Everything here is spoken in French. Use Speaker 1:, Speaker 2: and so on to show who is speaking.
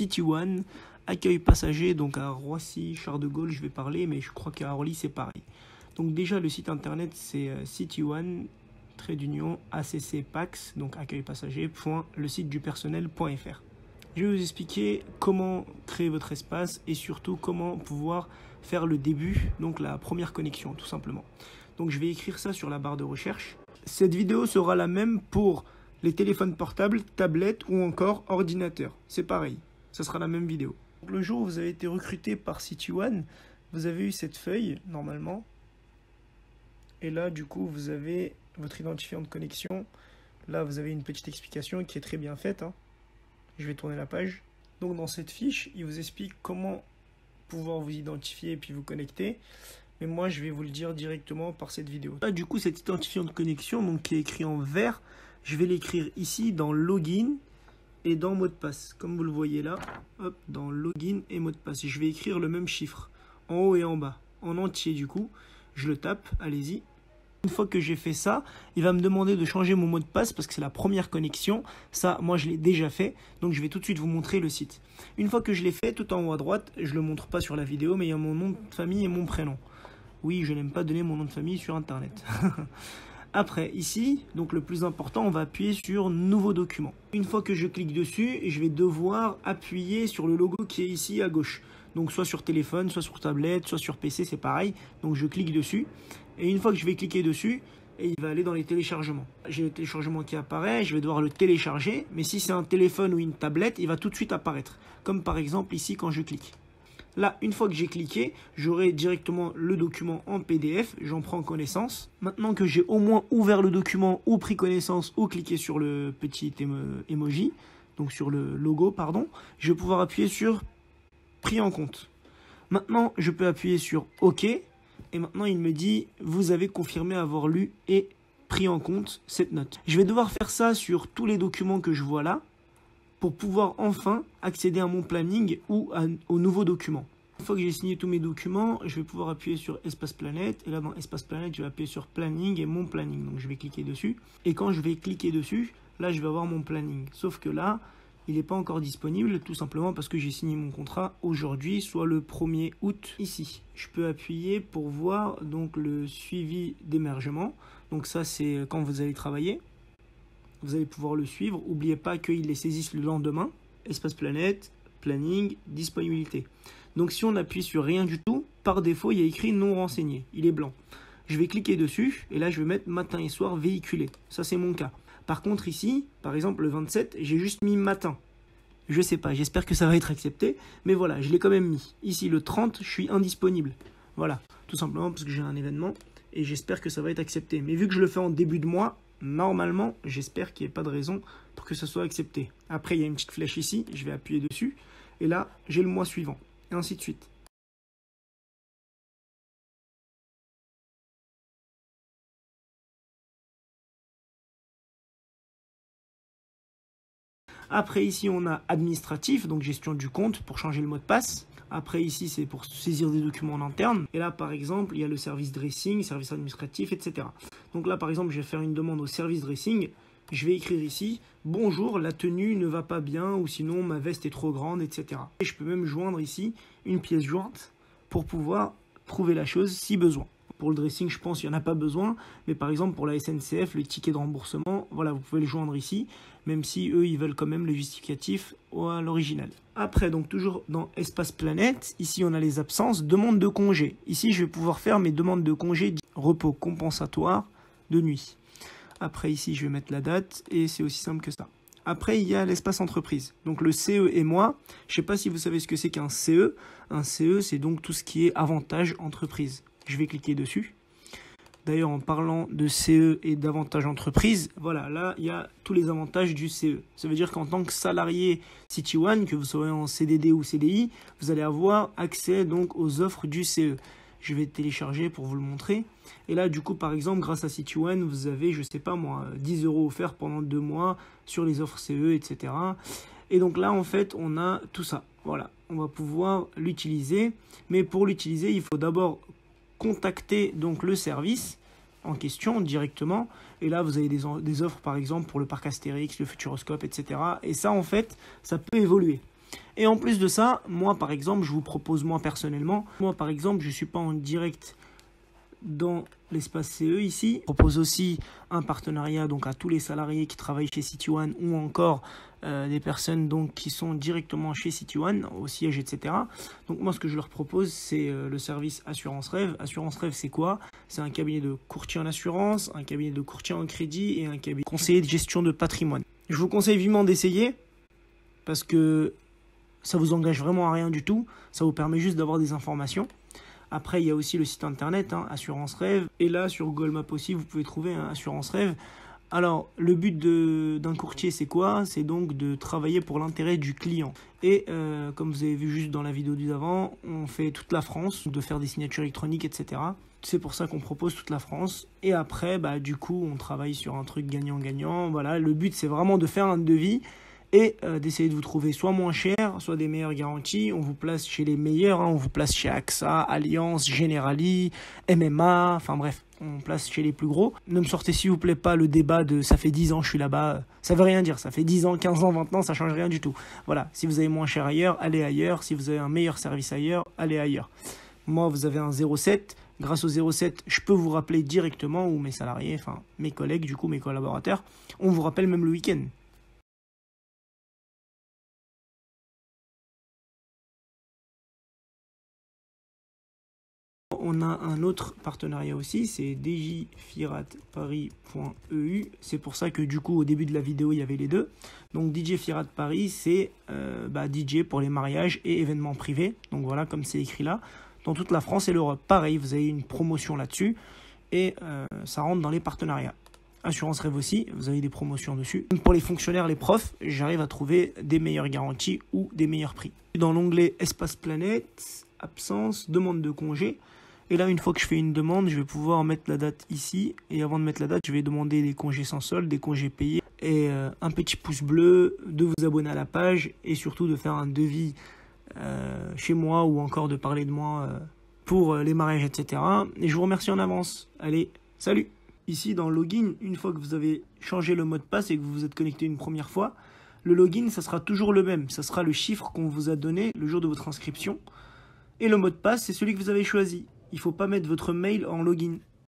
Speaker 1: City One, accueil passager, donc à Roissy, Charles de Gaulle, je vais parler, mais je crois qu'à Orly, c'est pareil. Donc déjà, le site internet, c'est City One, trait d'union, ACC Pax, donc accueil passager, le site du personnel.fr. Je vais vous expliquer comment créer votre espace et surtout comment pouvoir faire le début, donc la première connexion, tout simplement. Donc je vais écrire ça sur la barre de recherche. Cette vidéo sera la même pour les téléphones portables, tablettes ou encore ordinateurs. C'est pareil, ça sera la même vidéo. Donc, le jour où vous avez été recruté par City One, vous avez eu cette feuille, normalement. Et là, du coup, vous avez votre identifiant de connexion. Là, vous avez une petite explication qui est très bien faite. Je vais tourner la page. Donc, dans cette fiche, il vous explique comment pouvoir vous identifier et puis vous connecter. Mais moi, je vais vous le dire directement par cette vidéo. Là, du coup, cet identifiant de connexion, donc, qui est écrit en vert, je vais l'écrire ici dans Login et dans Mot de passe. Comme vous le voyez là, hop, dans Login et Mot de passe. Je vais écrire le même chiffre, en haut et en bas, en entier du coup. Je le tape, allez-y. Une fois que j'ai fait ça, il va me demander de changer mon mot de passe parce que c'est la première connexion. Ça, moi, je l'ai déjà fait. Donc, je vais tout de suite vous montrer le site. Une fois que je l'ai fait, tout en haut à droite, je ne le montre pas sur la vidéo, mais il y a mon nom de famille et mon prénom. Oui, je n'aime pas donner mon nom de famille sur Internet. Après, ici, donc le plus important, on va appuyer sur Nouveau document. Une fois que je clique dessus, je vais devoir appuyer sur le logo qui est ici à gauche. Donc soit sur téléphone, soit sur tablette, soit sur PC, c'est pareil. Donc je clique dessus. Et une fois que je vais cliquer dessus, il va aller dans les téléchargements. J'ai le téléchargement qui apparaît, je vais devoir le télécharger. Mais si c'est un téléphone ou une tablette, il va tout de suite apparaître. Comme par exemple ici quand je clique. Là, une fois que j'ai cliqué, j'aurai directement le document en PDF, j'en prends connaissance. Maintenant que j'ai au moins ouvert le document ou pris connaissance ou cliqué sur le petit emoji, donc sur le logo, pardon, je vais pouvoir appuyer sur pris en compte. Maintenant, je peux appuyer sur OK et maintenant il me dit vous avez confirmé avoir lu et pris en compte cette note. Je vais devoir faire ça sur tous les documents que je vois là, pour pouvoir enfin accéder à mon planning ou au nouveau document. Une fois que j'ai signé tous mes documents, je vais pouvoir appuyer sur Espace Planète. Et là, dans Espace Planète, je vais appuyer sur Planning et mon planning. Donc, je vais cliquer dessus. Et quand je vais cliquer dessus, là, je vais avoir mon planning. Sauf que là, il n'est pas encore disponible, tout simplement parce que j'ai signé mon contrat aujourd'hui, soit le 1er août ici. Je peux appuyer pour voir donc le suivi d'émergement. Donc ça, c'est quand vous allez travailler. Vous allez pouvoir le suivre. N'oubliez pas qu'il les saisisse le lendemain. Espace Planète, planning, disponibilité. Donc si on appuie sur rien du tout, par défaut, il y a écrit non renseigné. Il est blanc. Je vais cliquer dessus et là, je vais mettre matin et soir véhiculé. Ça, c'est mon cas. Par contre, ici, par exemple, le 27, j'ai juste mis matin. Je sais pas, j'espère que ça va être accepté. Mais voilà, je l'ai quand même mis. Ici, le 30, je suis indisponible. Voilà, tout simplement parce que j'ai un événement et j'espère que ça va être accepté. Mais vu que je le fais en début de mois, normalement, j'espère qu'il n'y ait pas de raison pour que ça soit accepté. Après, il y a une petite flèche ici, je vais appuyer dessus. Et là, j'ai le mois suivant. Et ainsi de suite. Après, ici, on a administratif, donc gestion du compte pour changer le mot de passe. Après, ici, c'est pour saisir des documents en interne. Et là, par exemple, il y a le service dressing, service administratif, etc. Donc là, par exemple, je vais faire une demande au service dressing. Je vais écrire ici, bonjour, la tenue ne va pas bien ou sinon ma veste est trop grande, etc. Et je peux même joindre ici une pièce jointe pour pouvoir trouver la chose si besoin. Pour le dressing, je pense qu'il n'y en a pas besoin. Mais par exemple, pour la SNCF, le ticket de remboursement, voilà, vous pouvez le joindre ici. Même si eux, ils veulent quand même le justificatif à l'original. Après, donc toujours dans Espace Planète, ici on a les absences, demande de congé. Ici, je vais pouvoir faire mes demandes de congé, repos compensatoire de nuit. Après, ici, je vais mettre la date et c'est aussi simple que ça. Après, il y a l'espace entreprise. Donc le CE et moi, je ne sais pas si vous savez ce que c'est qu'un CE. Un CE, c'est donc tout ce qui est avantage entreprise. Je vais cliquer dessus. D'ailleurs, en parlant de CE et d'avantage entreprise, voilà, là, il y a tous les avantages du CE. Ça veut dire qu'en tant que salarié City One, que vous soyez en CDD ou CDI, vous allez avoir accès donc aux offres du CE. Je vais télécharger pour vous le montrer. Et là, du coup, par exemple, grâce à City One, vous avez, je sais pas moi, 10 € offerts pendant 2 mois sur les offres CE, etc. Et donc là, en fait, on a tout ça. Voilà, on va pouvoir l'utiliser. Mais pour l'utiliser, il faut d'abord contacter donc le service en question directement. Et là, vous avez des offres, par exemple, pour le parc Astérix, le Futuroscope, etc. Et ça, en fait, ça peut évoluer. Et en plus de ça, moi par exemple, je vous propose moi personnellement, moi par exemple, je ne suis pas en direct dans l'espace CE ici. Je propose aussi un partenariat donc à tous les salariés qui travaillent chez CityOne ou encore des personnes donc qui sont directement chez CityOne au siège, etc. Donc moi ce que je leur propose c'est le service Assurance Rêve. Assurance Rêve c'est quoi? C'est un cabinet de courtier en assurance, un cabinet de courtier en crédit et un cabinet de conseiller de gestion de patrimoine. Je vous conseille vivement d'essayer parce que ça vous engage vraiment à rien du tout, ça vous permet juste d'avoir des informations. Après, il y a aussi le site internet, Assurance Rêve. Et là, sur Google Maps aussi, vous pouvez trouver Assurance Rêve. Alors, le but d'un courtier, c'est quoi? C'est donc de travailler pour l'intérêt du client. Et comme vous avez vu juste dans la vidéo d'avant, on fait toute la France, de faire des signatures électroniques, etc. C'est pour ça qu'on propose toute la France. Et après, du coup, on travaille sur un truc gagnant-gagnant. Voilà, le but, c'est vraiment de faire un devis et d'essayer de vous trouver soit moins cher, soit des meilleures garanties. On vous place chez les meilleurs, on vous place chez AXA, Allianz, Generali, MMA, enfin bref, on place chez les plus gros. Ne me sortez s'il vous plaît pas le débat de ça fait 10 ans je suis là-bas, ça veut rien dire, ça fait 10 ans, 15 ans, 20 ans, ça change rien du tout. Voilà, si vous avez moins cher ailleurs, allez ailleurs, si vous avez un meilleur service ailleurs, allez ailleurs. Moi, vous avez un 07, grâce au 07, je peux vous rappeler directement, ou mes salariés, enfin mes collègues, du coup mes collaborateurs, on vous rappelle même le week-end. On a un autre partenariat aussi, c'est djfiratparis.eu. C'est pour ça que du coup au début de la vidéo il y avait les deux. Donc DJ Firat Paris, c'est DJ pour les mariages et événements privés. Donc voilà, comme c'est écrit là, dans toute la France et l'Europe. Pareil, vous avez une promotion là-dessus et ça rentre dans les partenariats. Assurance Rêve aussi, vous avez des promotions dessus. Pour les fonctionnaires, les profs, j'arrive à trouver des meilleures garanties ou des meilleurs prix. Dans l'onglet Espace Planète, absence, demande de congé. Et là, une fois que je fais une demande, je vais pouvoir mettre la date ici. Et avant de mettre la date, je vais demander des congés sans solde, des congés payés. Et un petit pouce bleu, de vous abonner à la page. Et surtout de faire un devis chez moi ou encore de parler de moi pour les mariages, etc. Et je vous remercie en avance. Allez, salut! Ici, dans Login, une fois que vous avez changé le mot de passe et que vous vous êtes connecté une première fois, le login, ça sera toujours le même. Ça sera le chiffre qu'on vous a donné le jour de votre inscription. Et le mot de passe, c'est celui que vous avez choisi. Il ne faut pas mettre votre mail en login.